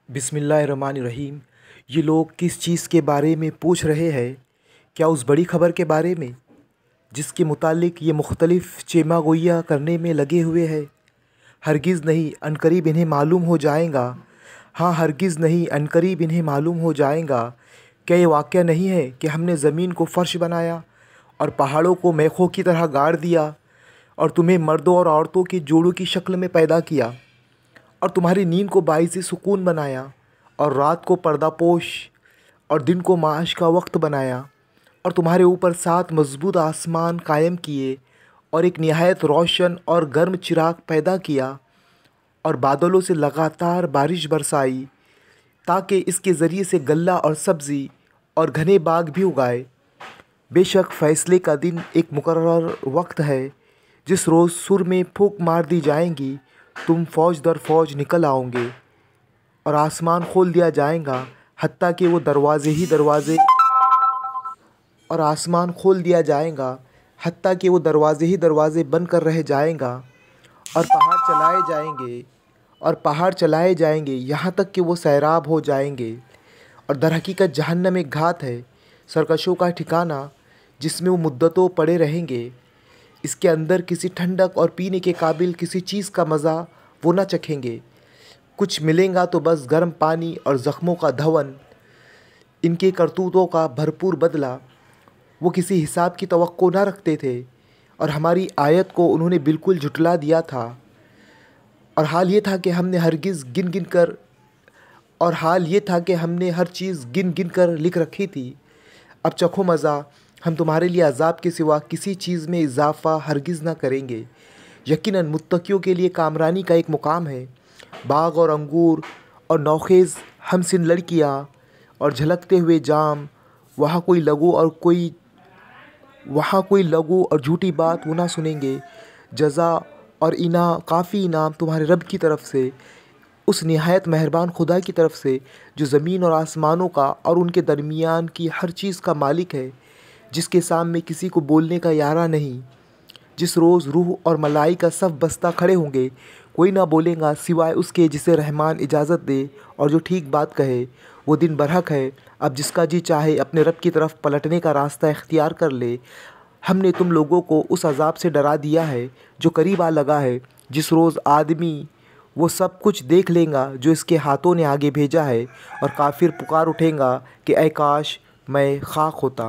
बिस्मिल्लाहिर्रहमानिर्रहीम। ये लोग किस चीज़ के बारे में पूछ रहे हैं? क्या उस बड़ी ख़बर के बारे में जिसके मुतालिक ये मुख्तलिफ़ चेमा गोइयाँ करने में लगे हुए हैं? हरगिज़ नहीं, अनकरीब इन्हें मालूम हो जाएगा। हाँ, हरगिज़ नहीं, अनकरीब इन्हें मालूम हो जाएगा। क्या ये वाक़या नहीं है कि हमने ज़मीन को फ़र्श बनाया और पहाड़ों को मेखों की तरह गाड़ दिया और तुम्हें मर्दों और औरतों के जोड़ों की शक्ल में पैदा किया और तुम्हारी नींद को बाइज़ सुकून बनाया और रात को पर्दापोश और दिन को माश का वक्त बनाया और तुम्हारे ऊपर 7 मजबूत आसमान कायम किए और एक निहायत रोशन और गर्म चिराग पैदा किया और बादलों से लगातार बारिश बरसाई ताकि इसके ज़रिए से गल्ला और सब्ज़ी और घने बाग भी उगाए। बेशक फ़ैसले का दिन एक मुकर्रर वक्त है जिस रोज़ सुर में फूंक मार दी जाएंगी, तुम फ़ौज दर फ़ौज निकल आओगे और आसमान खोल दिया जाएगा हत्ता कि वो दरवाज़े ही दरवाज़े बन कर रह जाएगा और पहाड़ चलाए जाएंगे यहाँ तक कि वो सैराब हो जाएंगे। और दरहकीकत जहन्नम एक घात है, सरकशों का ठिकाना जिसमें वो मुद्दतों पड़े रहेंगे। इसके अंदर किसी ठंडक और पीने के काबिल किसी चीज़ का मज़ा वो न चखेंगे। कुछ मिलेगा तो बस गर्म पानी और ज़ख्मों का धवन। इनके करतूतों का भरपूर बदला वो किसी हिसाब की तवक्को न रखते थे और हमारी आयत को उन्होंने बिल्कुल झुटला दिया था। और हाल ये था कि हमने हर चीज़ गिन गिन कर लिख रखी थी। अब चखो मज़ा, हम तुम्हारे लिए अज़ाब के सिवा किसी चीज़ में इजाफ़ा हरगिज़ ना करेंगे। यकीनन मुत्तकियों के लिए कामरानी का एक मुकाम है। बाग और अंगूर और नौखेज़ हमसिन लड़कियाँ और झलकते हुए जाम, वहाँ कोई लगू और झूठी बात वो ना सुनेंगे। जज़ा और काफ़ी इनाम तुम्हारे रब की तरफ से, उस निहायत मेहरबान खुदा की तरफ से जो ज़मीन और आसमानों का और उनके दरमियान की हर चीज़ का मालिक है, जिसके सामने किसी को बोलने का यारा नहीं। जिस रोज़ रूह और मलाइका सफ़ बस्ता खड़े होंगे, कोई ना बोलेगा सिवाय उसके जिसे रहमान इजाज़त दे और जो ठीक बात कहे। वो दिन बरहक है, अब जिसका जी चाहे अपने रब की तरफ पलटने का रास्ता इख्तियार कर ले। हमने तुम लोगों को उस अज़ाब से डरा दिया है जो करीब आ लगा है, जिस रोज़ आदमी वो सब कुछ देख लेगा जो इसके हाथों ने आगे भेजा है और काफिर पुकार उठेगा कि ऐ काश मैं खाक होता।